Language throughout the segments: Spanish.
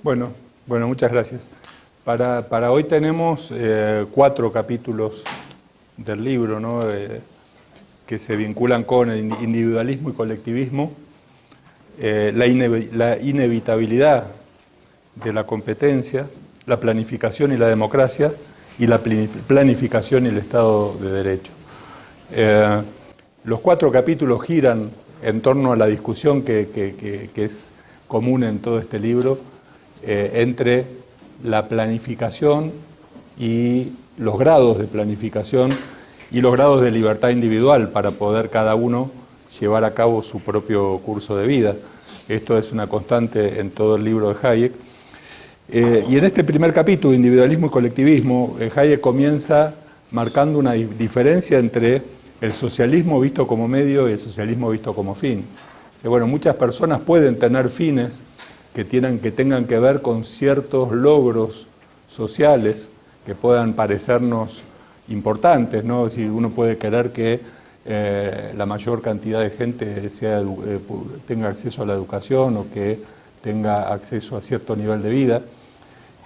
Bueno, muchas gracias. Para hoy tenemos 4 capítulos del libro, ¿no? Que se vinculan con el individualismo y colectivismo, la inevitabilidad de la competencia, la planificación y la democracia, y la planificación y el Estado de Derecho. Los 4 capítulos giran en torno a la discusión que es común en todo este libro, entre la planificación y los grados de planificación y los grados de libertad individual para poder cada uno llevar a cabo su propio curso de vida. Esto es una constante en todo el libro de Hayek. Y en este primer capítulo, Individualismo y Colectivismo, Hayek comienza marcando una diferencia entre el socialismo visto como medio y el socialismo visto como fin. Bueno, muchas personas pueden tener fines que tengan que ver con ciertos logros sociales que puedan parecernos importantes, ¿no? Si uno puede querer que la mayor cantidad de gente tenga acceso a la educación o que tenga acceso a cierto nivel de vida.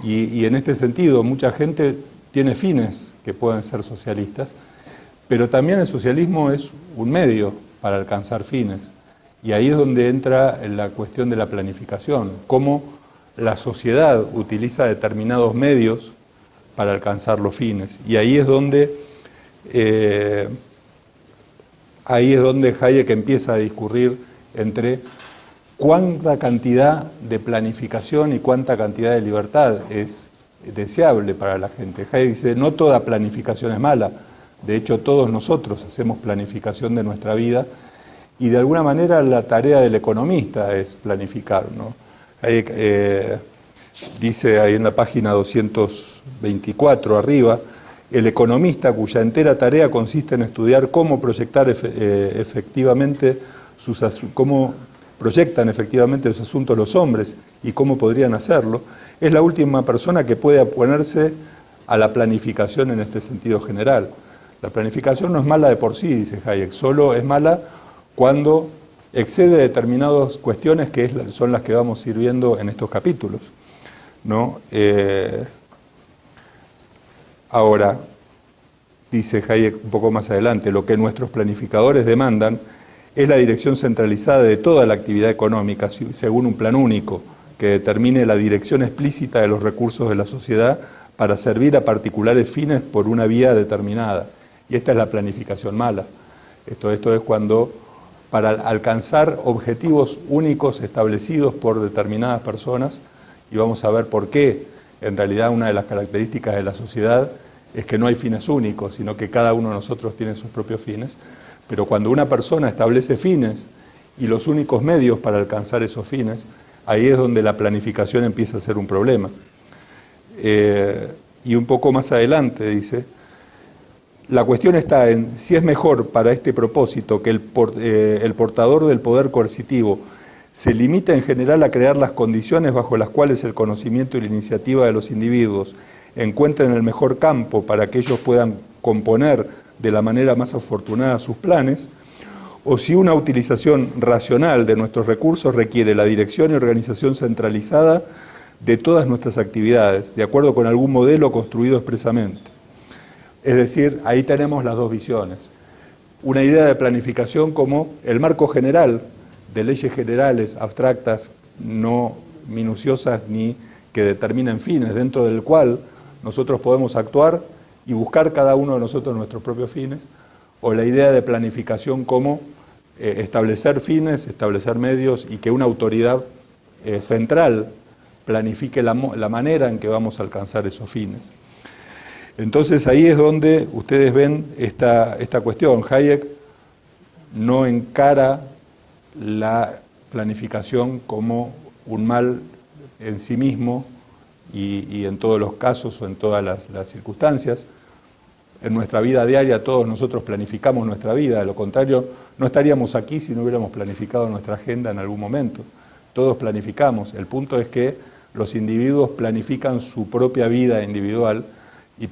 Y en este sentido, mucha gente tiene fines que pueden ser socialistas, pero también el socialismo es un medio para alcanzar fines. Y ahí es donde entra la cuestión de la planificación, cómo la sociedad utiliza determinados medios para alcanzar los fines. Y ahí es donde Hayek empieza a discurrir entre cuánta cantidad de planificación y cuánta cantidad de libertad es deseable para la gente. Hayek dice, no toda planificación es mala, de hecho todos nosotros hacemos planificación de nuestra vida, y de alguna manera la tarea del economista es planificar, ¿no? Hayek dice ahí en la página 224 arriba, el economista cuya entera tarea consiste en estudiar cómo proyectar efectivamente cómo proyectan efectivamente los asuntos los hombres y cómo podrían hacerlo, es la última persona que puede oponerse a la planificación en este sentido general. La planificación no es mala de por sí, dice Hayek, solo es mala cuando excede determinadas cuestiones que son las que vamos a ir viendo en estos capítulos, ¿no? Ahora, dice Hayek un poco más adelante, lo que nuestros planificadores demandan es la dirección centralizada de toda la actividad económica según un plan único que determine la dirección explícita de los recursos de la sociedad para servir a particulares fines por una vía determinada. Y esta es la planificación mala. Esto es cuando, para alcanzar objetivos únicos establecidos por determinadas personas, y vamos a ver por qué, en realidad una de las características de la sociedad es que no hay fines únicos, sino que cada uno de nosotros tiene sus propios fines, pero cuando una persona establece fines y los únicos medios para alcanzar esos fines, ahí es donde la planificación empieza a ser un problema. Y un poco más adelante dice, la cuestión está en si es mejor para este propósito que el portador del poder coercitivo se limita en general a crear las condiciones bajo las cuales el conocimiento y la iniciativa de los individuos encuentren el mejor campo para que ellos puedan componer de la manera más afortunada sus planes, o si una utilización racional de nuestros recursos requiere la dirección y organización centralizada de todas nuestras actividades, de acuerdo con algún modelo construido expresamente. Es decir, ahí tenemos las dos visiones. Una idea de planificación como el marco general de leyes generales, abstractas, no minuciosas ni que determinen fines, dentro del cual nosotros podemos actuar y buscar cada uno de nosotros nuestros propios fines, o la idea de planificación como establecer fines, establecer medios y que una autoridad central planifique la manera en que vamos a alcanzar esos fines. Entonces ahí es donde ustedes ven esta cuestión. Hayek no encara la planificación como un mal en sí mismo y en todos los casos o en todas las circunstancias. En nuestra vida diaria todos nosotros planificamos nuestra vida, de lo contrario no estaríamos aquí si no hubiéramos planificado nuestra agenda en algún momento. Todos planificamos, el punto es que los individuos planifican su propia vida individual,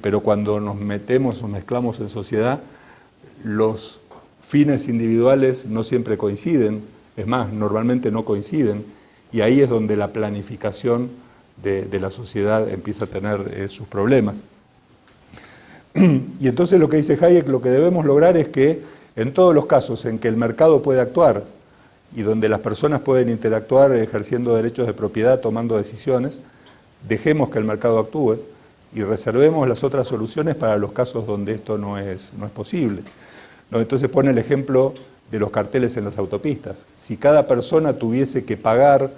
pero cuando nos mezclamos en sociedad, los fines individuales no siempre coinciden, es más, normalmente no coinciden, y ahí es donde la planificación de la sociedad empieza a tener sus problemas. Y entonces lo que dice Hayek, lo que debemos lograr es que en todos los casos en que el mercado puede actuar y donde las personas pueden interactuar ejerciendo derechos de propiedad, tomando decisiones, dejemos que el mercado actúe y reservemos las otras soluciones para los casos donde esto no es posible. ¿No? Entonces pone el ejemplo de los carteles en las autopistas. Si cada persona tuviese que pagar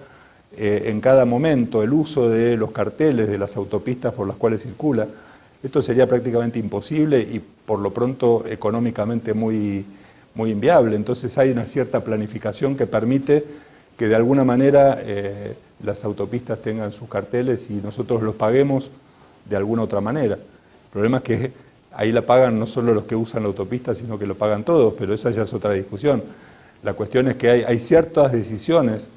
en cada momento el uso de los carteles de las autopistas por las cuales circula, esto sería prácticamente imposible y por lo pronto económicamente muy inviable. Entonces hay una cierta planificación que permite que de alguna manera las autopistas tengan sus carteles y nosotros los paguemos de alguna otra manera. El problema es que ahí la pagan no solo los que usan la autopista, sino que lo pagan todos, pero esa ya es otra discusión. La cuestión es que hay ciertas decisiones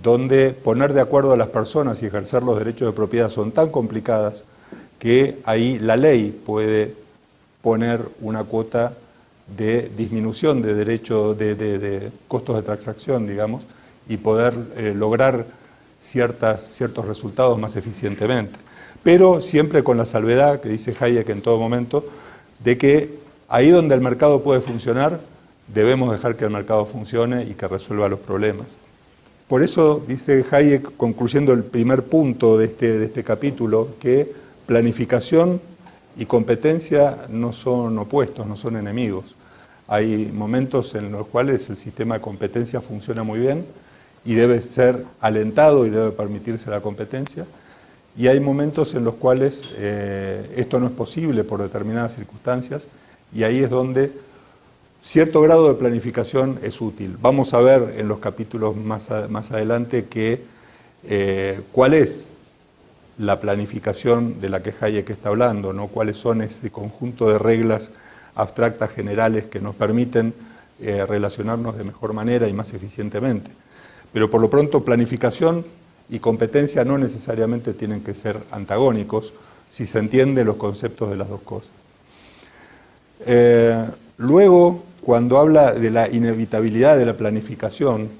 donde poner de acuerdo a las personas y ejercer los derechos de propiedad son tan complicadas que ahí la ley puede poner una cuota de disminución de derecho, de costos de transacción, digamos, y poder lograr ciertos resultados más eficientemente. Pero siempre con la salvedad, que dice Hayek en todo momento, de que ahí donde el mercado puede funcionar, debemos dejar que el mercado funcione y que resuelva los problemas. Por eso dice Hayek, concluyendo el primer punto de este capítulo, que planificación y competencia no son opuestos, no son enemigos. Hay momentos en los cuales el sistema de competencia funciona muy bien y debe ser alentado y debe permitirse la competencia, y hay momentos en los cuales esto no es posible por determinadas circunstancias, y ahí es donde cierto grado de planificación es útil. Vamos a ver en los capítulos más adelante cuál es la planificación de la que Hayek está hablando, ¿no? Cuáles son ese conjunto de reglas abstractas generales que nos permiten relacionarnos de mejor manera y más eficientemente. Pero por lo pronto planificación y competencia no necesariamente tienen que ser antagónicos si se entienden los conceptos de las dos cosas. Luego, cuando habla de la inevitabilidad de la planificación,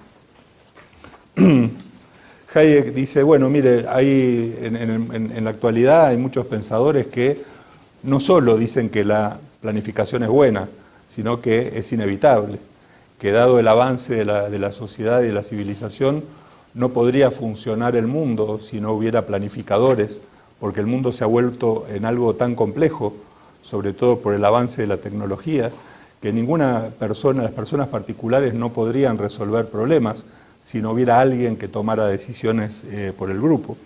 Hayek dice, bueno, mire, hay, en la actualidad hay muchos pensadores que no solo dicen que la planificación es buena, sino que es inevitable, que dado el avance de la sociedad y de la civilización, no podría funcionar el mundo si no hubiera planificadores, porque el mundo se ha vuelto en algo tan complejo, sobre todo por el avance de la tecnología, que ninguna persona, las personas particulares no podrían resolver problemas si no hubiera alguien que tomara decisiones por el grupo.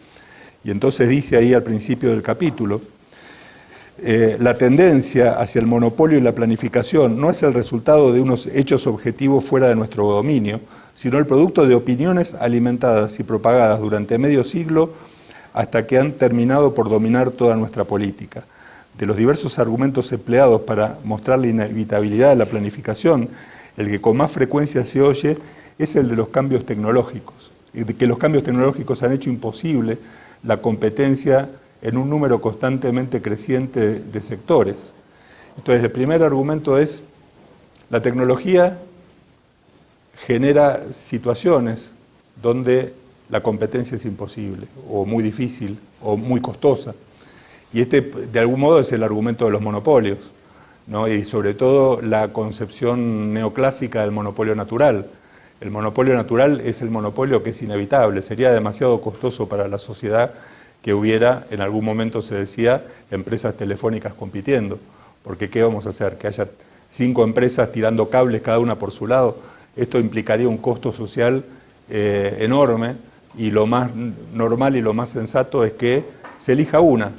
Y entonces dice ahí al principio del capítulo, la tendencia hacia el monopolio y la planificación no es el resultado de unos hechos objetivos fuera de nuestro dominio, sino el producto de opiniones alimentadas y propagadas durante medio siglo hasta que han terminado por dominar toda nuestra política. De los diversos argumentos empleados para mostrar la inevitabilidad de la planificación, el que con más frecuencia se oye es el de los cambios tecnológicos, de que los cambios tecnológicos han hecho imposible la competencia en un número constantemente creciente de sectores. Entonces, el primer argumento es, la tecnología genera situaciones donde la competencia es imposible, o muy difícil, o muy costosa. Y este, de algún modo, es el argumento de los monopolios, ¿no? Y sobre todo la concepción neoclásica del monopolio natural. El monopolio natural es el monopolio que es inevitable, sería demasiado costoso para la sociedad que hubiera, en algún momento se decía, empresas telefónicas compitiendo. Porque ¿qué vamos a hacer? Que haya 5 empresas tirando cables cada una por su lado. Esto implicaría un costo social enorme, y lo más normal y lo más sensato es que se elija una,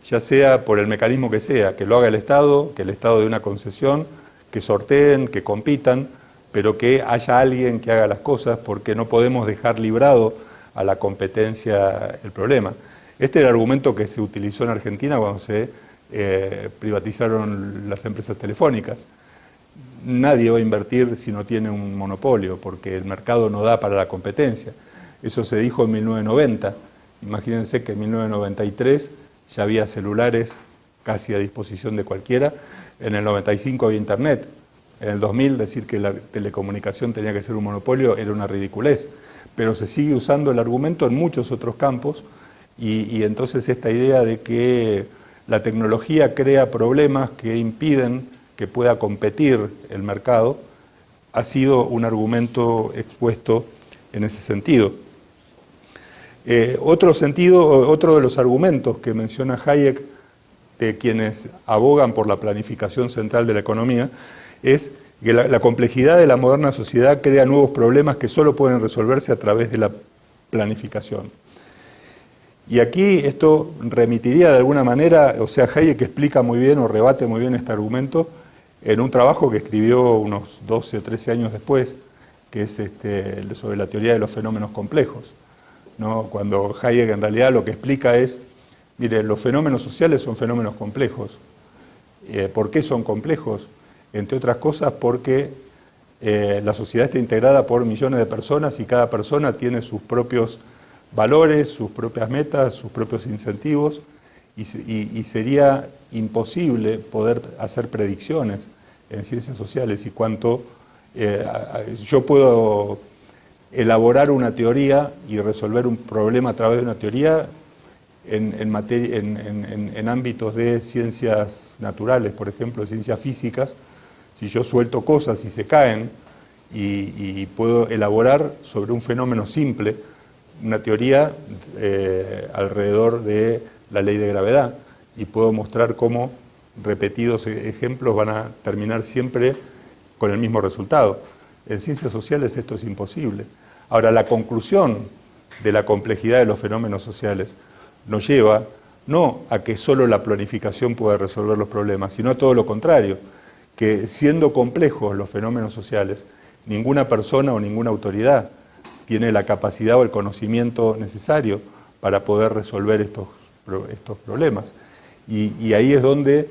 ya sea por el mecanismo que sea, que lo haga el Estado, que el Estado dé una concesión, que sorteen, que compitan, pero que haya alguien que haga las cosas, porque no podemos dejar librado a la competencia el problema. Este era el argumento que se utilizó en Argentina cuando se privatizaron las empresas telefónicas. Nadie va a invertir si no tiene un monopolio, porque el mercado no da para la competencia. Eso se dijo en 1990. Imagínense que en 1993 ya había celulares casi a disposición de cualquiera. En el 95 había internet. En el 2000 decir que la telecomunicación tenía que ser un monopolio era una ridiculez. Pero se sigue usando el argumento en muchos otros campos y entonces esta idea de que la tecnología crea problemas que impiden que pueda competir el mercado ha sido un argumento expuesto en ese sentido. Otro de los argumentos que menciona Hayek de quienes abogan por la planificación central de la economía es que la complejidad de la moderna sociedad crea nuevos problemas que solo pueden resolverse a través de la planificación. Y aquí esto remitiría de alguna manera, o sea, Hayek explica muy bien o rebate muy bien este argumento en un trabajo que escribió unos 12 o 13 años después, que es sobre la teoría de los fenómenos complejos, ¿no? Cuando Hayek en realidad lo que explica es, mire, los fenómenos sociales son fenómenos complejos. ¿Por qué son complejos? Entre otras cosas porque la sociedad está integrada por millones de personas y cada persona tiene sus propios valores, sus propias metas, sus propios incentivos, y sería imposible poder hacer predicciones en ciencias sociales. Y cuanto yo puedo elaborar una teoría y resolver un problema a través de una teoría en ámbitos de ciencias naturales, por ejemplo, de ciencias físicas, si yo suelto cosas y se caen y puedo elaborar sobre un fenómeno simple una teoría alrededor de la ley de gravedad, y puedo mostrar cómo repetidos ejemplos van a terminar siempre con el mismo resultado. En ciencias sociales esto es imposible. Ahora, la conclusión de la complejidad de los fenómenos sociales nos lleva no a que solo la planificación pueda resolver los problemas, sino a todo lo contrario, que siendo complejos los fenómenos sociales, ninguna persona o ninguna autoridad tiene la capacidad o el conocimiento necesario para poder resolver estos problemas. Y ahí es donde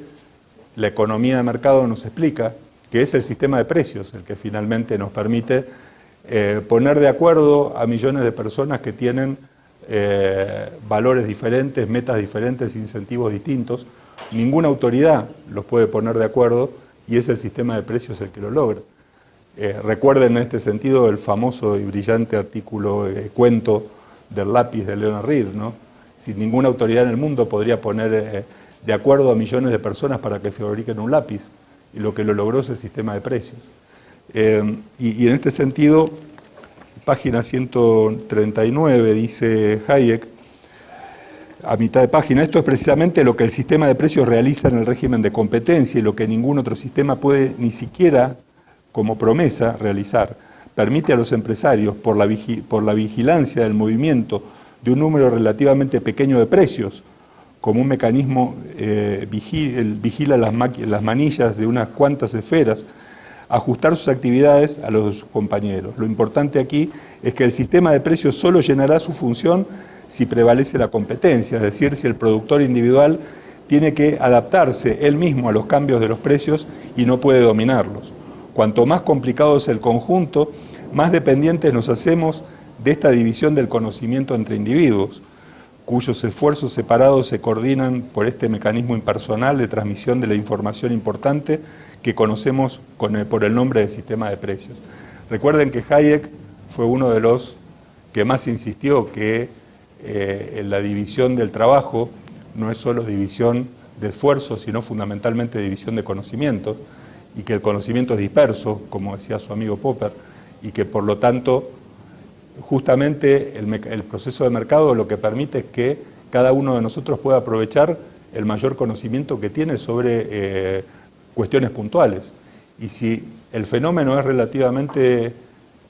la economía de mercado nos explica que es el sistema de precios el que finalmente nos permite poner de acuerdo a millones de personas que tienen valores diferentes, metas diferentes, incentivos distintos. Ninguna autoridad los puede poner de acuerdo y es el sistema de precios el que lo logra. Recuerden en este sentido el famoso y brillante artículo, cuento del lápiz de Leonard Reed, ¿no? Si ninguna autoridad en el mundo podría poner de acuerdo a millones de personas para que fabriquen un lápiz, y lo que lo logró es el sistema de precios. Y en este sentido, página 139, dice Hayek, a mitad de página, esto es precisamente lo que el sistema de precios realiza en el régimen de competencia y lo que ningún otro sistema puede ni siquiera como promesa realizar. Permite a los empresarios, por la vigilancia del movimiento de un número relativamente pequeño de precios, como un mecanismo vigila las manillas de unas cuantas esferas, ajustar sus actividades a los de sus compañeros. Lo importante aquí es que el sistema de precios solo llenará su función si prevalece la competencia, es decir, si el productor individual tiene que adaptarse él mismo a los cambios de los precios y no puede dominarlos. Cuanto más complicado es el conjunto, más dependientes nos hacemos de esta división del conocimiento entre individuos, cuyos esfuerzos separados se coordinan por este mecanismo impersonal de transmisión de la información importante que conocemos por el nombre de sistema de precios. Recuerden que Hayek fue uno de los que más insistió que en la división del trabajo no es solo división de esfuerzos, sino fundamentalmente división de conocimiento, y que el conocimiento es disperso, como decía su amigo Popper, y que por lo tanto justamente el proceso de mercado lo que permite es que cada uno de nosotros pueda aprovechar el mayor conocimiento que tiene sobre cuestiones puntuales. Y si el fenómeno es relativamente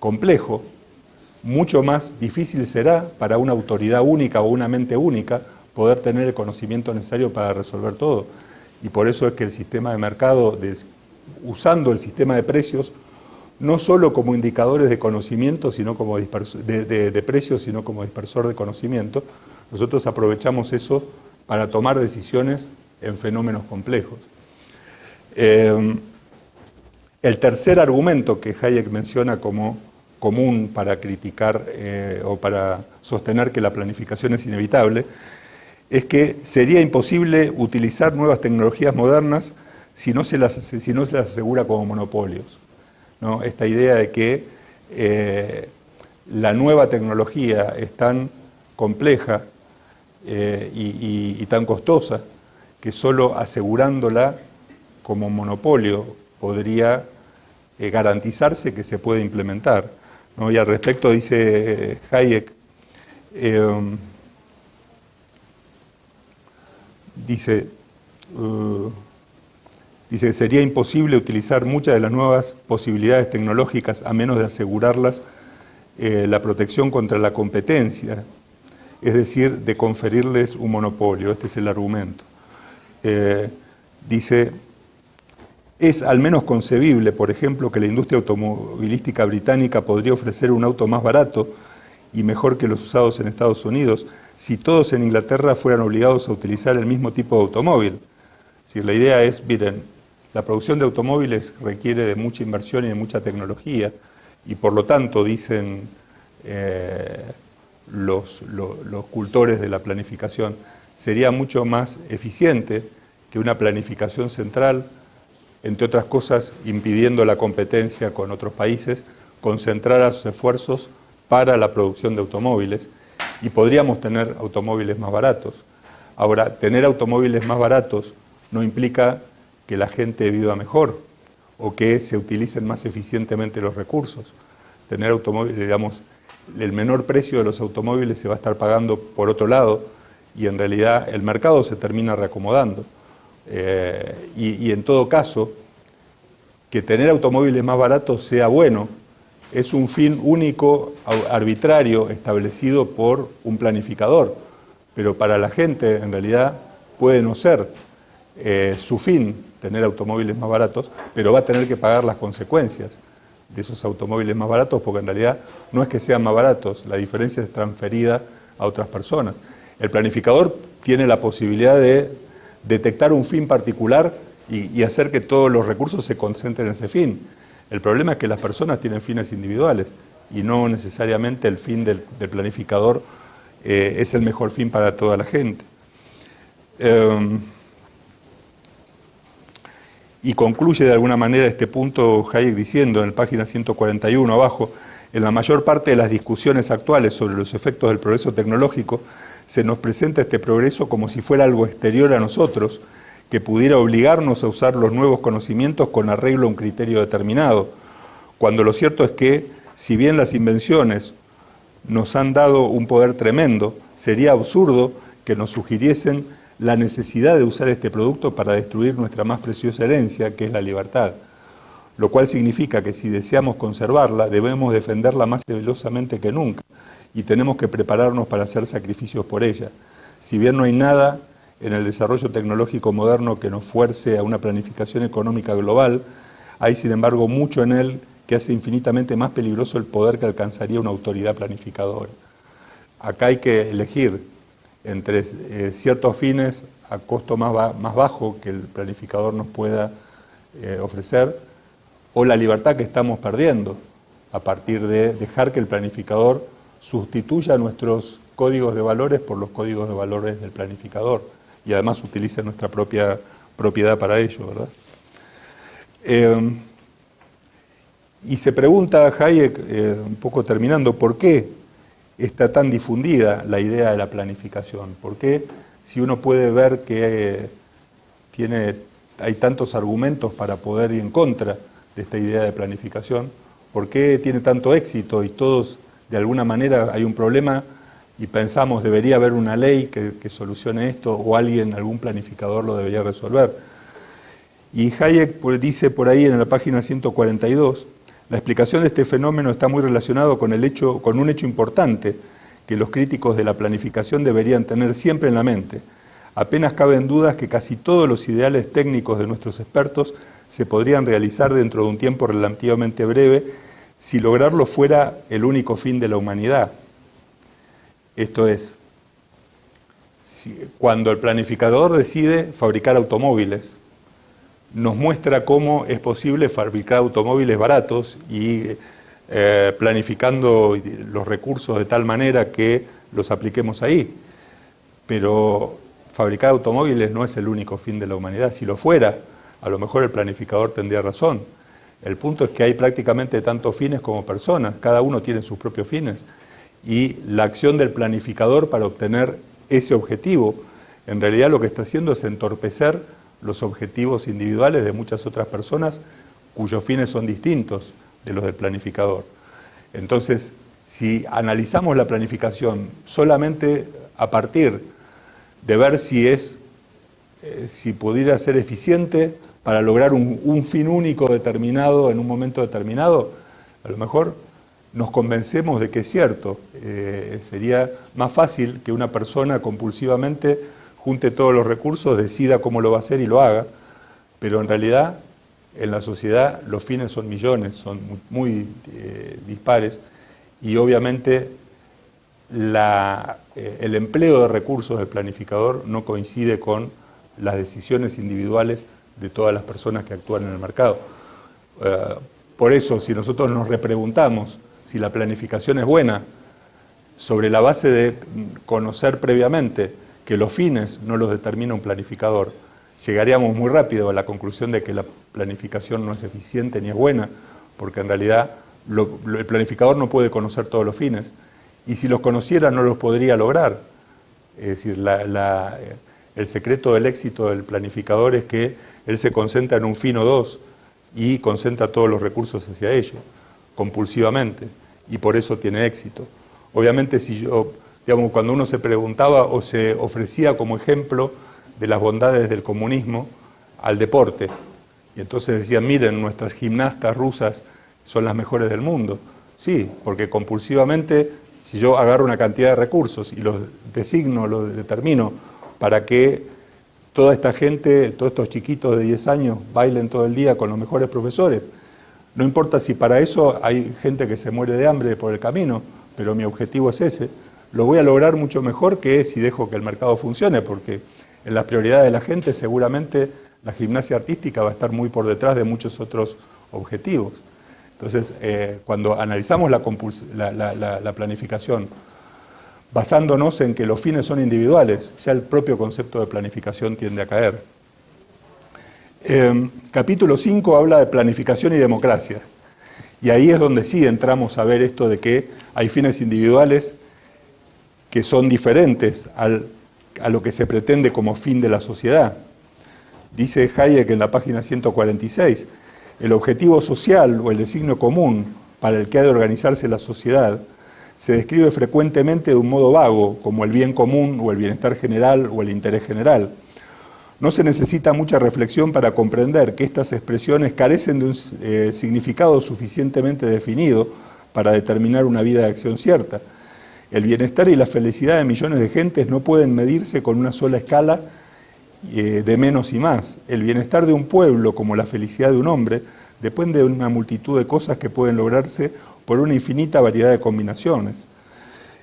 complejo, mucho más difícil será para una autoridad única o una mente única poder tener el conocimiento necesario para resolver todo. Y por eso es que el sistema de mercado, usando el sistema de precios, no solo como indicadores de conocimiento, sino como de precios, sino como dispersor de conocimiento, nosotros aprovechamos eso para tomar decisiones en fenómenos complejos. El tercer argumento que Hayek menciona como común para criticar o para sostener que la planificación es inevitable, es que sería imposible utilizar nuevas tecnologías modernas si no se las asegura como monopolios, ¿no? Esta idea de que la nueva tecnología es tan compleja y tan costosa que solo asegurándola como monopolio podría garantizarse que se puede implementar, ¿no? Y al respecto dice Hayek, dice que sería imposible utilizar muchas de las nuevas posibilidades tecnológicas a menos de asegurarlas la protección contra la competencia, es decir, de conferirles un monopolio. Este es el argumento. Dice, es al menos concebible, por ejemplo, que la industria automovilística británica podría ofrecer un auto más barato y mejor que los usados en Estados Unidos si todos en Inglaterra fueran obligados a utilizar el mismo tipo de automóvil. Es decir, la idea es, miren, la producción de automóviles requiere de mucha inversión y de mucha tecnología y por lo tanto, dicen los cultores de la planificación, sería mucho más eficiente que una planificación central, entre otras cosas impidiendo la competencia con otros países, concentrara sus esfuerzos para la producción de automóviles y podríamos tener automóviles más baratos. Ahora, tener automóviles más baratos no implica que la gente viva mejor o que se utilicen más eficientemente los recursos. Tener automóviles, digamos, el menor precio de los automóviles se va a estar pagando por otro lado y en realidad el mercado se termina reacomodando. Y en todo caso, que tener automóviles más baratos sea bueno, es un fin único, arbitrario, establecido por un planificador, pero para la gente en realidad puede no ser su fin tener automóviles más baratos, pero va a tener que pagar las consecuencias de esos automóviles más baratos, porque en realidad no es que sean más baratos, la diferencia es transferida a otras personas. El planificador tiene la posibilidad de detectar un fin particular y hacer que todos los recursos se concentren en ese fin. El problema es que las personas tienen fines individuales y no necesariamente el fin del planificador es el mejor fin para toda la gente. Y concluye de alguna manera este punto Hayek diciendo en la página 141 abajo, en la mayor parte de las discusiones actuales sobre los efectos del progreso tecnológico, se nos presenta este progreso como si fuera algo exterior a nosotros, que pudiera obligarnos a usar los nuevos conocimientos con arreglo a un criterio determinado, cuando lo cierto es que, si bien las invenciones nos han dado un poder tremendo, sería absurdo que nos sugiriesen la necesidad de usar este producto para destruir nuestra más preciosa herencia, que es la libertad, lo cual significa que si deseamos conservarla, debemos defenderla más celosamente que nunca, y tenemos que prepararnos para hacer sacrificios por ella. Si bien no hay nada en el desarrollo tecnológico moderno que nos fuerce a una planificación económica global, hay sin embargo mucho en él que hace infinitamente más peligroso el poder que alcanzaría una autoridad planificadora. Acá hay que elegir entre ciertos fines a costo más bajo que el planificador nos pueda ofrecer, o la libertad que estamos perdiendo a partir de dejar que el planificador sustituya nuestros códigos de valores por los códigos de valores del planificador y además utilice nuestra propia propiedad para ello, ¿verdad? Y se pregunta Hayek, un poco terminando, ¿por qué está tan difundida la idea de la planificación? ¿Por qué, si uno puede ver que hay tantos argumentos para poder ir en contra de esta idea de planificación, por qué tiene tanto éxito y todos, de alguna manera, hay un problema y pensamos debería haber una ley que solucione esto o algún planificador lo debería resolver? Y Hayek dice por ahí en la página 142, la explicación de este fenómeno está muy relacionado con un hecho importante que los críticos de la planificación deberían tener siempre en la mente. Apenas caben dudas que casi todos los ideales técnicos de nuestros expertos se podrían realizar dentro de un tiempo relativamente breve si lograrlo fuera el único fin de la humanidad. Esto es, cuando el planificador decide fabricar automóviles, nos muestra cómo es posible fabricar automóviles baratos y planificando los recursos de tal manera que los apliquemos ahí. Pero fabricar automóviles no es el único fin de la humanidad. Si lo fuera, a lo mejor el planificador tendría razón. El punto es que hay prácticamente tantos fines como personas, cada uno tiene sus propios fines. Y la acción del planificador para obtener ese objetivo, en realidad lo que está haciendo es entorpecer los objetivos individuales de muchas otras personas cuyos fines son distintos de los del planificador. Entonces, si analizamos la planificación solamente a partir de ver si pudiera ser eficiente para lograr un fin único determinado en un momento determinado, a lo mejor nos convencemos de que es cierto. Sería más fácil que una persona compulsivamente junte todos los recursos, decida cómo lo va a hacer y lo haga, pero en realidad en la sociedad los fines son millones, son muy dispares, y obviamente el empleo de recursos del planificador no coincide con las decisiones individuales de todas las personas que actúan en el mercado. Por eso, si nosotros nos repreguntamos si la planificación es buena, sobre la base de conocer previamente que los fines no los determina un planificador, llegaríamos muy rápido a la conclusión de que la planificación no es eficiente ni es buena, porque en realidad el planificador no puede conocer todos los fines, y si los conociera no los podría lograr. Es decir, el secreto del éxito del planificador es que él se concentra en un fin o dos y concentra todos los recursos hacia ello, compulsivamente, y por eso tiene éxito. Obviamente, cuando uno se preguntaba o se ofrecía como ejemplo de las bondades del comunismo al deporte, y entonces decían, miren, nuestras gimnastas rusas son las mejores del mundo. Sí, porque compulsivamente, si yo agarro una cantidad de recursos y los designo, los determino para que toda esta gente, todos estos chiquitos de 10 años bailen todo el día con los mejores profesores, no importa si para eso hay gente que se muere de hambre por el camino, pero mi objetivo es ese, lo voy a lograr mucho mejor que si dejo que el mercado funcione, porque en las prioridades de la gente seguramente la gimnasia artística va a estar muy por detrás de muchos otros objetivos. Entonces, cuando analizamos la planificación, basándonos en que los fines son individuales, ya el propio concepto de planificación tiende a caer. Capítulo 5 habla de planificación y democracia, y ahí es donde sí entramos a ver esto de que hay fines individuales que son diferentes a lo que se pretende como fin de la sociedad. Dice Hayek en la página 146, el objetivo social o el designio común para el que ha de organizarse la sociedad se describe frecuentemente de un modo vago, como el bien común o el bienestar general o el interés general. No se necesita mucha reflexión para comprender que estas expresiones carecen de un significado suficientemente definido para determinar una vida de acción cierta. El bienestar y la felicidad de millones de gentes no pueden medirse con una sola escala de menos y más. El bienestar de un pueblo, como la felicidad de un hombre, depende de una multitud de cosas que pueden lograrse por una infinita variedad de combinaciones.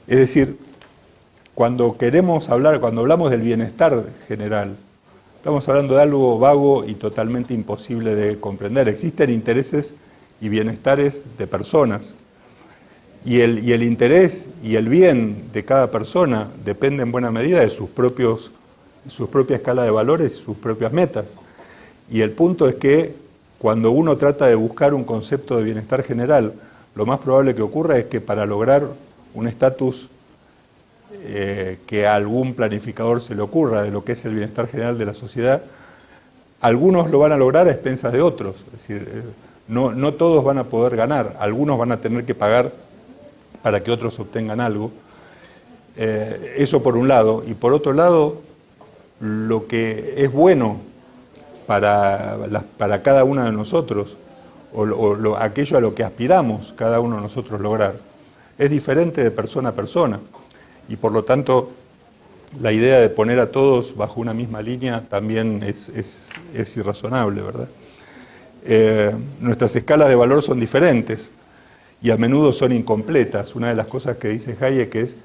Es decir, cuando hablamos del bienestar general, estamos hablando de algo vago y totalmente imposible de comprender. Existen intereses y bienestares de personas, y el interés y el bien de cada persona depende en buena medida de su propia escala de valores y sus propias metas. Y el punto es que cuando uno trata de buscar un concepto de bienestar general, lo más probable que ocurra es que para lograr un estatus que a algún planificador se le ocurra de lo que es el bienestar general de la sociedad, algunos lo van a lograr a expensas de otros. Es decir, no todos van a poder ganar, algunos van a tener que pagar para que otros obtengan algo. Eso por un lado. Y por otro lado, lo que es bueno para cada uno de nosotros, aquello a lo que aspiramos cada uno de nosotros lograr, es diferente de persona a persona. Y por lo tanto, la idea de poner a todos bajo una misma línea también es irrazonable, ¿verdad? Nuestras escalas de valor son diferentes y a menudo son incompletas. Una de las cosas que dice Hayek es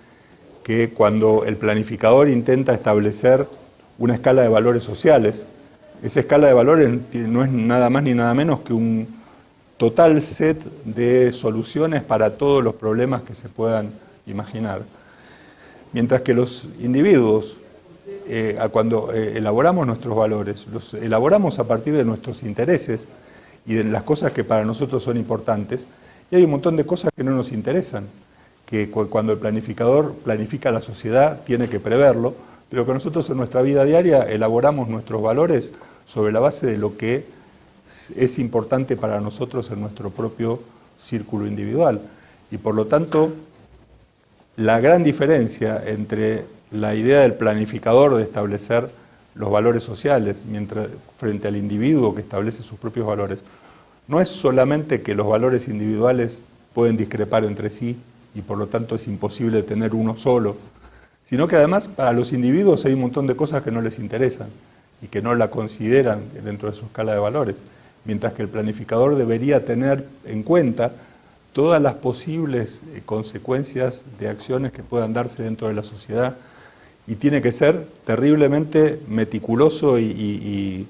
que cuando el planificador intenta establecer una escala de valores sociales, esa escala de valores no es nada más ni nada menos que un total set de soluciones para todos los problemas que se puedan imaginar. Mientras que los individuos, cuando elaboramos nuestros valores, los elaboramos a partir de nuestros intereses y de las cosas que para nosotros son importantes, y hay un montón de cosas que no nos interesan. que cuando el planificador planifica la sociedad tiene que preverlo, pero que nosotros en nuestra vida diaria elaboramos nuestros valores sobre la base de lo que es importante para nosotros en nuestro propio círculo individual. Y por lo tanto, la gran diferencia entre la idea del planificador de establecer los valores sociales frente al individuo que establece sus propios valores, no es solamente que los valores individuales pueden discrepar entre sí y por lo tanto es imposible tener uno solo, sino que además para los individuos hay un montón de cosas que no les interesan y que no la consideran dentro de su escala de valores, mientras que el planificador debería tener en cuenta todas las posibles consecuencias de acciones que puedan darse dentro de la sociedad y tiene que ser terriblemente meticuloso y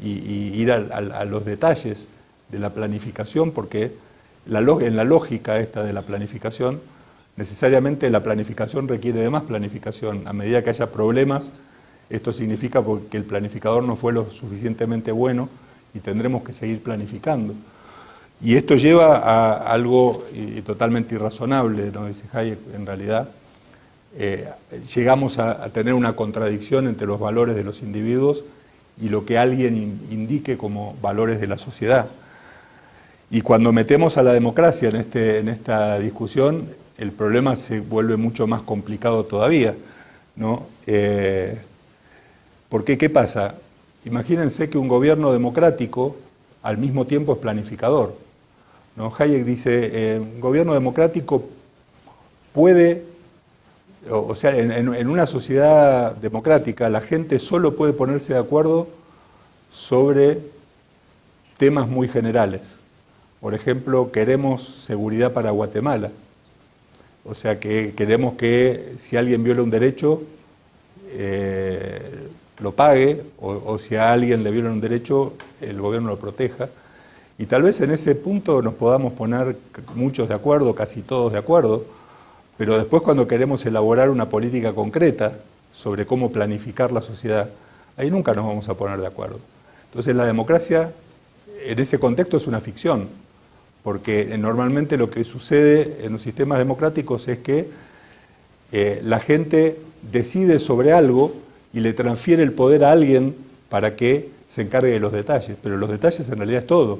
ir a los detalles de la planificación, porque en la lógica esta de la planificación, necesariamente la planificación requiere de más planificación. A medida que haya problemas, esto significa que el planificador no fue lo suficientemente bueno y tendremos que seguir planificando. Y esto lleva a algo totalmente irrazonable, ¿no? Dice Hayek, en realidad llegamos a tener una contradicción entre los valores de los individuos y lo que alguien indique como valores de la sociedad. Y cuando metemos a la democracia en esta discusión, el problema se vuelve mucho más complicado todavía, ¿no? Porque, ¿qué pasa? Imagínense que un gobierno democrático al mismo tiempo es planificador, ¿no? Hayek dice, un gobierno democrático puede, o sea, en una sociedad democrática la gente solo puede ponerse de acuerdo sobre temas muy generales. Por ejemplo, queremos seguridad para Guatemala. O sea, que queremos que si alguien viola un derecho, lo pague, o si a alguien le viola un derecho, el gobierno lo proteja. Y tal vez en ese punto nos podamos poner muchos de acuerdo, casi todos de acuerdo, pero después cuando queremos elaborar una política concreta sobre cómo planificar la sociedad, ahí nunca nos vamos a poner de acuerdo. Entonces la democracia en ese contexto es una ficción, porque normalmente lo que sucede en los sistemas democráticos es que la gente decide sobre algo y le transfiere el poder a alguien para que se encargue de los detalles, pero los detalles en realidad es todo.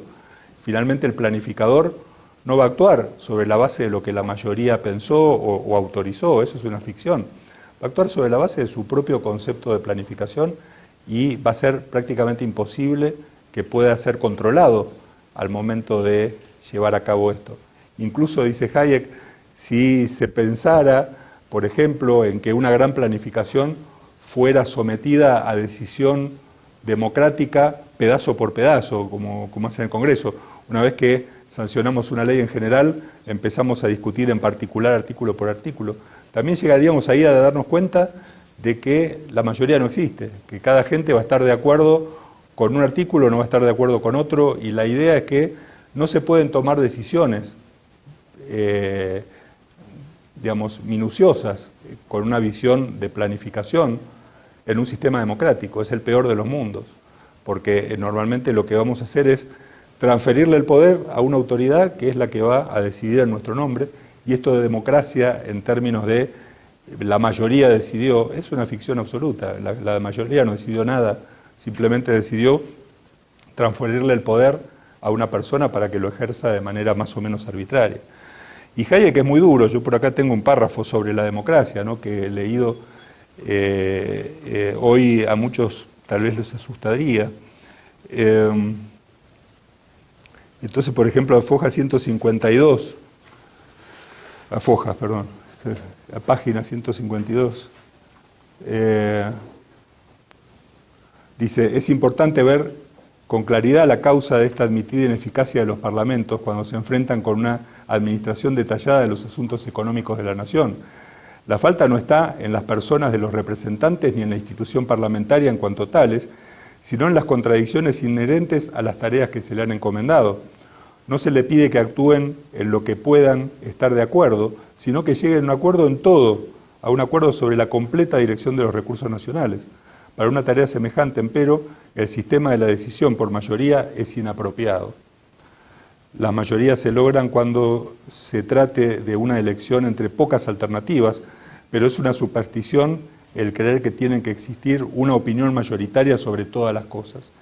Finalmente el planificador no va a actuar sobre la base de lo que la mayoría pensó o autorizó, eso es una ficción. Va a actuar sobre la base de su propio concepto de planificación y va a ser prácticamente imposible que pueda ser controlado al momento de llevar a cabo esto. Incluso, dice Hayek, si se pensara, por ejemplo, en que una gran planificación fuera sometida a decisión democrática pedazo por pedazo, como hace en el Congreso. Una vez que sancionamos una ley en general, empezamos a discutir en particular artículo por artículo. También llegaríamos ahí a darnos cuenta de que la mayoría no existe, que cada gente va a estar de acuerdo con un artículo, no va a estar de acuerdo con otro, y la idea es que no se pueden tomar decisiones, digamos, minuciosas, con una visión de planificación en un sistema democrático. Es el peor de los mundos, porque normalmente lo que vamos a hacer es transferirle el poder a una autoridad que es la que va a decidir en nuestro nombre, y esto de democracia en términos de la mayoría decidió, es una ficción absoluta. La mayoría no decidió nada, simplemente decidió transferirle el poder a una persona para que lo ejerza de manera más o menos arbitraria. Y Hayek es muy duro. Yo por acá tengo un párrafo sobre la democracia, ¿no?, que he leído hoy, a muchos tal vez les asustaría. Entonces, por ejemplo, Foja 152, la página 152, dice, es importante ver con claridad la causa de esta admitida ineficacia de los parlamentos cuando se enfrentan con una administración detallada de los asuntos económicos de la nación. La falta no está en las personas de los representantes ni en la institución parlamentaria en cuanto tales, sino en las contradicciones inherentes a las tareas que se le han encomendado. No se le pide que actúen en lo que puedan estar de acuerdo, sino que lleguen a un acuerdo en todo, a un acuerdo sobre la completa dirección de los recursos nacionales. Para una tarea semejante, empero, el sistema de la decisión por mayoría es inapropiado. Las mayorías se logran cuando se trate de una elección entre pocas alternativas, pero es una superstición el creer que tiene que existir una opinión mayoritaria sobre todas las cosas.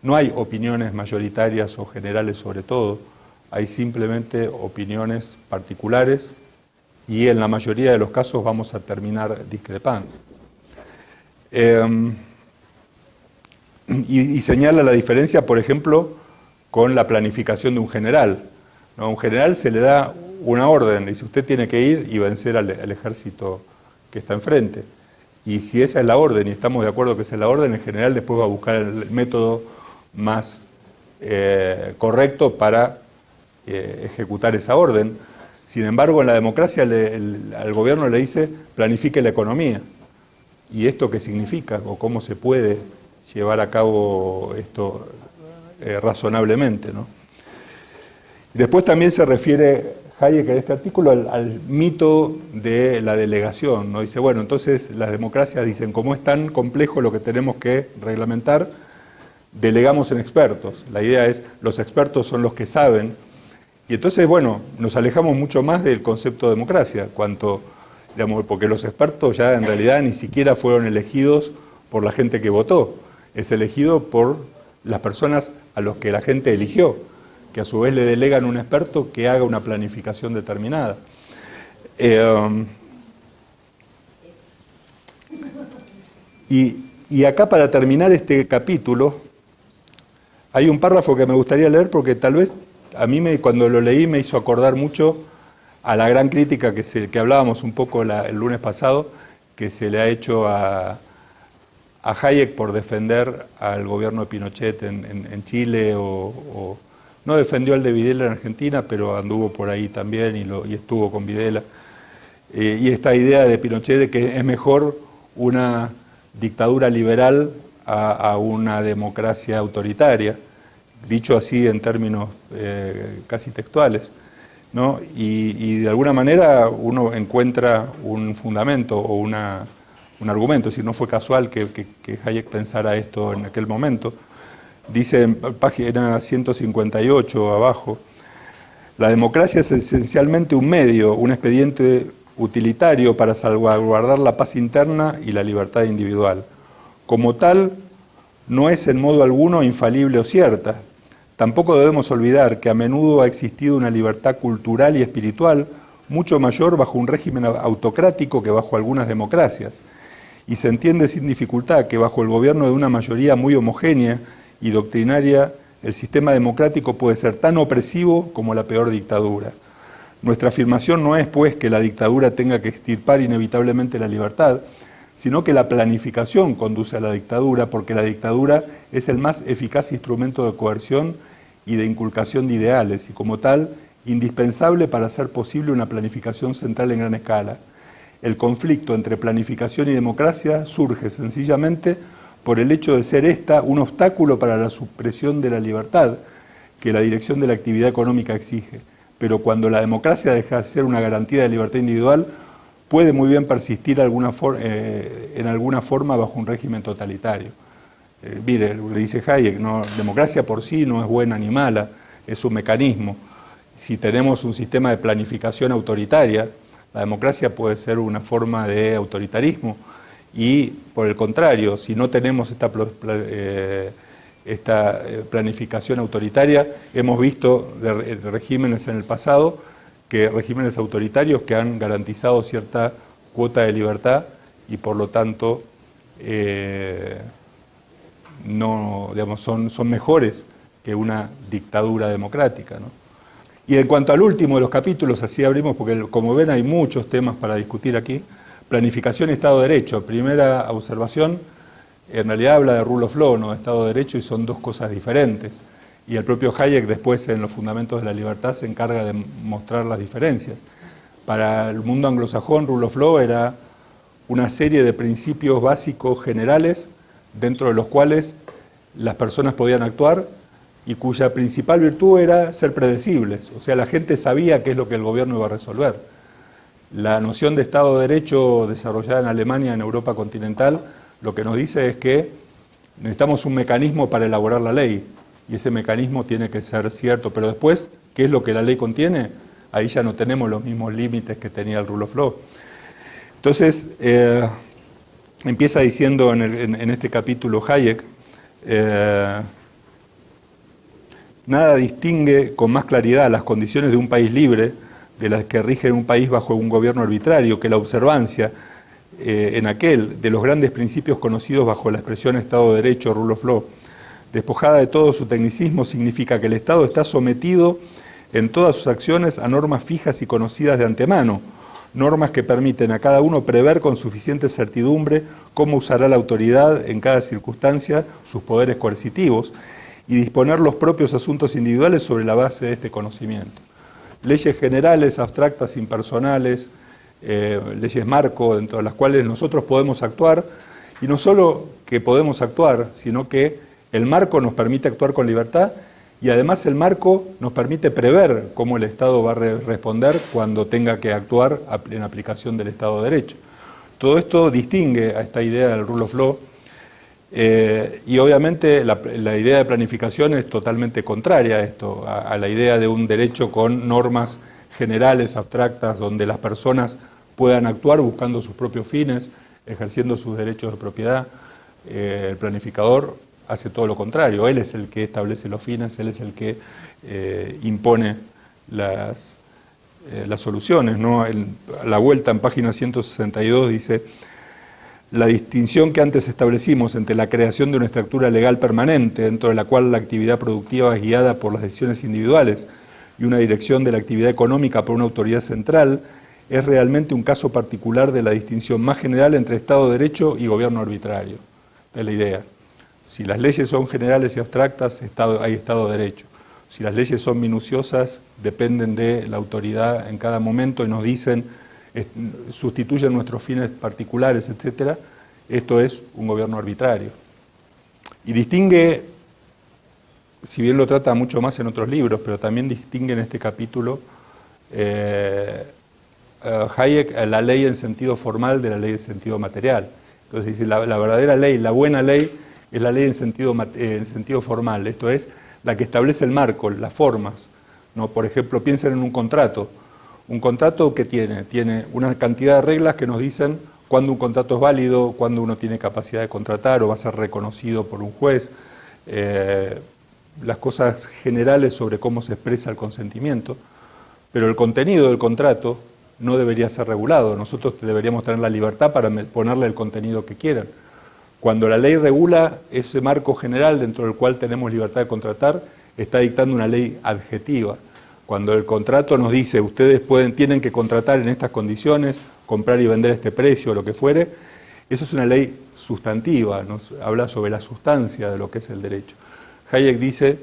No hay opiniones mayoritarias o generales sobre todo, hay simplemente opiniones particulares y en la mayoría de los casos vamos a terminar discrepando. Y señala la diferencia, por ejemplo, con la planificación de un general. ¿No? A un general se le da una orden, dice usted tiene que ir y vencer al ejército que está enfrente. Y si esa es la orden y estamos de acuerdo que esa es la orden, el general después va a buscar el método más correcto para ejecutar esa orden. Sin embargo, en la democracia al gobierno le dice planifique la economía. ¿Y esto qué significa? ¿O cómo se puede llevar a cabo esto razonablemente, ¿no? Después también se refiere Hayek en este artículo al mito de la delegación, ¿no? Dice, bueno, entonces las democracias dicen, como es tan complejo lo que tenemos que reglamentar, delegamos en expertos. La idea es, los expertos son los que saben, y entonces, bueno, nos alejamos mucho más del concepto de democracia, digamos, porque los expertos ya en realidad ni siquiera fueron elegidos por la gente que votó, es elegido por las personas a los que la gente eligió, que a su vez le delegan un experto que haga una planificación determinada. Y acá para terminar este capítulo, hay un párrafo que me gustaría leer porque tal vez a mí cuando lo leí me hizo acordar mucho a la gran crítica que hablábamos un poco el lunes pasado, que se le ha hecho a Hayek por defender al gobierno de Pinochet en Chile, o no defendió al de Videla en Argentina, pero anduvo por ahí también y estuvo con Videla. Y esta idea de Pinochet de que es mejor una dictadura liberal a una democracia autoritaria, dicho así en términos casi textuales, ¿no? Y de alguna manera uno encuentra un fundamento o un argumento, es decir, no fue casual que Hayek pensara esto en aquel momento. Dice en página 158 abajo, la democracia es esencialmente un medio, un expediente utilitario para salvaguardar la paz interna y la libertad individual. Como tal, no es en modo alguno infalible o cierta. Tampoco debemos olvidar que a menudo ha existido una libertad cultural y espiritual mucho mayor bajo un régimen autocrático que bajo algunas democracias. Y se entiende sin dificultad que bajo el gobierno de una mayoría muy homogénea y doctrinaria, el sistema democrático puede ser tan opresivo como la peor dictadura. Nuestra afirmación no es, pues, que la dictadura tenga que extirpar inevitablemente la libertad, sino que la planificación conduce a la dictadura, porque la dictadura es el más eficaz instrumento de coerción y de inculcación de ideales, y como tal, indispensable para hacer posible una planificación central en gran escala. El conflicto entre planificación y democracia surge sencillamente por el hecho de ser esta un obstáculo para la supresión de la libertad que la dirección de la actividad económica exige. Pero cuando la democracia deja de ser una garantía de libertad individual, puede muy bien persistir en alguna forma bajo un régimen totalitario. Mire, le dice Hayek, no, democracia por sí no es buena ni mala, es un mecanismo. Si tenemos un sistema de planificación autoritaria, la democracia puede ser una forma de autoritarismo. Y por el contrario, si no tenemos esta planificación autoritaria, hemos visto de regímenes en el pasado, que regímenes autoritarios que han garantizado cierta cuota de libertad y por lo tanto no, digamos, son mejores que una dictadura democrática, ¿no? Y en cuanto al último de los capítulos, así abrimos, porque como ven hay muchos temas para discutir aquí. Planificación y Estado de Derecho. Primera observación, en realidad habla de rule of law, no de Estado de Derecho, y son dos cosas diferentes. Y el propio Hayek después en los Fundamentos de la Libertad se encarga de mostrar las diferencias. Para el mundo anglosajón, rule of law era una serie de principios básicos generales dentro de los cuales las personas podían actuar y cuya principal virtud era ser predecibles. O sea, la gente sabía qué es lo que el gobierno iba a resolver. La noción de Estado de Derecho desarrollada en Alemania, en Europa continental, lo que nos dice es que necesitamos un mecanismo para elaborar la ley. y ese mecanismo tiene que ser cierto. Pero después, ¿qué es lo que la ley contiene? Ahí ya no tenemos los mismos límites que tenía el rule of law. Entonces, empieza diciendo en este capítulo Hayek, nada distingue con más claridad las condiciones de un país libre de las que rigen un país bajo un gobierno arbitrario que la observancia en aquel de los grandes principios conocidos bajo la expresión Estado de Derecho, rule of law. Despojada de todo su tecnicismo, significa que el Estado está sometido en todas sus acciones a normas fijas y conocidas de antemano, normas que permiten a cada uno prever con suficiente certidumbre cómo usará la autoridad en cada circunstancia sus poderes coercitivos y disponer los propios asuntos individuales sobre la base de este conocimiento. Leyes generales, abstractas, impersonales, leyes marco, dentro de las cuales nosotros podemos actuar, y no solo que podemos actuar, sino que el marco nos permite actuar con libertad, y además el marco nos permite prever cómo el Estado va a responder cuando tenga que actuar en aplicación del Estado de Derecho. Todo esto distingue a esta idea del rule of law, y obviamente la idea de planificación es totalmente contraria a esto, a la idea de un derecho con normas generales, abstractas, donde las personas puedan actuar buscando sus propios fines, ejerciendo sus derechos de propiedad. El planificador hace todo lo contrario, él es el que establece los fines, él es el que impone las soluciones, ¿no? A la vuelta en página 162 dice: la distinción que antes establecimos entre la creación de una estructura legal permanente, dentro de la cual la actividad productiva es guiada por las decisiones individuales, y una dirección de la actividad económica por una autoridad central, es realmente un caso particular de la distinción más general entre Estado de Derecho y gobierno arbitrario. Esta es la idea. Si las leyes son generales y abstractas, hay Estado de Derecho. Si las leyes son minuciosas, dependen de la autoridad en cada momento y nos dicen, sustituyen nuestros fines particulares, etc. Esto es un gobierno arbitrario. Y distingue, si bien lo trata mucho más en otros libros, pero también distingue en este capítulo Hayek la ley en sentido formal de la ley en sentido material. Entonces dice, la verdadera ley, la buena ley, es la ley en sentido formal, esto es, la que establece el marco, las formas, ¿no? Por ejemplo, piensen en un contrato. Un contrato que tiene una cantidad de reglas que nos dicen cuándo un contrato es válido, cuándo uno tiene capacidad de contratar o va a ser reconocido por un juez, las cosas generales sobre cómo se expresa el consentimiento, pero el contenido del contrato no debería ser regulado. Nosotros deberíamos tener la libertad para ponerle el contenido que quieran. Cuando la ley regula ese marco general dentro del cual tenemos libertad de contratar, está dictando una ley adjetiva. Cuando el contrato nos dice, ustedes tienen que contratar en estas condiciones, comprar y vender a este precio, o lo que fuere, eso es una ley sustantiva, nos habla sobre la sustancia de lo que es el derecho. Hayek dice,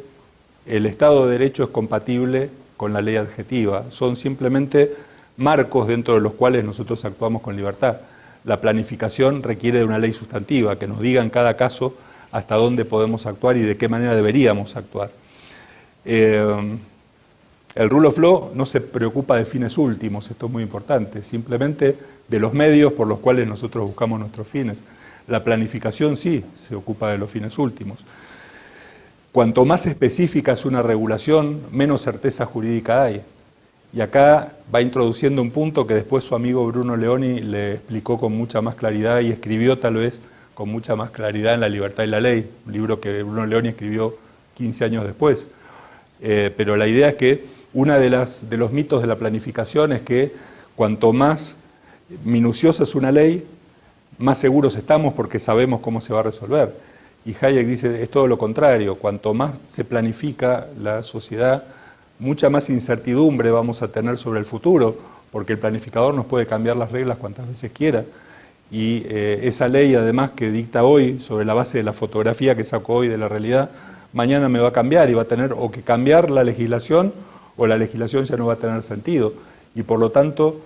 el Estado de Derecho es compatible con la ley adjetiva, son simplemente marcos dentro de los cuales nosotros actuamos con libertad. La planificación requiere de una ley sustantiva, que nos diga en cada caso hasta dónde podemos actuar y de qué manera deberíamos actuar. El rule of law no se preocupa de fines últimos, esto es muy importante, simplemente de los medios por los cuales nosotros buscamos nuestros fines. La planificación sí se ocupa de los fines últimos. Cuanto más específica es una regulación, menos certeza jurídica hay. Y acá va introduciendo un punto que después su amigo Bruno Leoni le explicó con mucha más claridad y escribió tal vez con mucha más claridad en La Libertad y la Ley, un libro que Bruno Leoni escribió 15 años después. Pero la idea es que uno de los mitos de la planificación es que cuanto más minuciosa es una ley, más seguros estamos porque sabemos cómo se va a resolver. Y Hayek dice, es todo lo contrario, cuanto más se planifica la sociedad, mucha más incertidumbre vamos a tener sobre el futuro, porque el planificador nos puede cambiar las reglas cuantas veces quiera. Y esa ley, además, que dicta hoy sobre la base de la fotografía que sacó hoy de la realidad, mañana me va a cambiar y va a tener o que cambiar la legislación o la legislación ya no va a tener sentido. Y por lo tanto,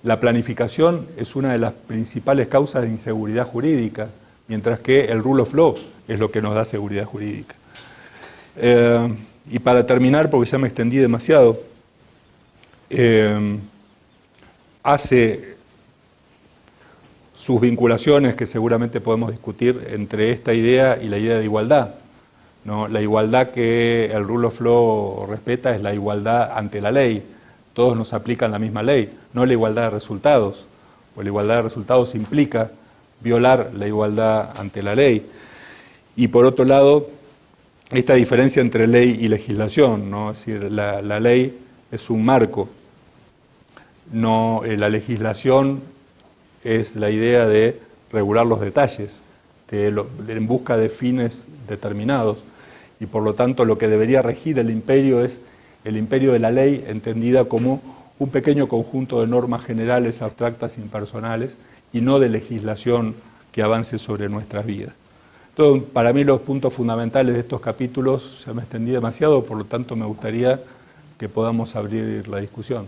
la planificación es una de las principales causas de inseguridad jurídica, mientras que el rule of law es lo que nos da seguridad jurídica. Y para terminar, porque ya me extendí demasiado, hace sus vinculaciones que seguramente podemos discutir entre esta idea y la idea de igualdad. ¿no? La igualdad que el rule of law respeta es la igualdad ante la ley. Todos nos aplican la misma ley, no la igualdad de resultados. Pues la igualdad de resultados implica violar la igualdad ante la ley. Y por otro lado, esta diferencia entre ley y legislación, ¿no? Es decir, la ley es un marco, no, la legislación es la idea de regular los detalles, en busca de fines determinados, y por lo tanto lo que debería regir el imperio es el imperio de la ley, entendida como un pequeño conjunto de normas generales, abstractas, impersonales, y no de legislación que avance sobre nuestras vidas. Entonces, para mí los puntos fundamentales de estos capítulos, ya me extendí demasiado, por lo tanto me gustaría que podamos abrir la discusión.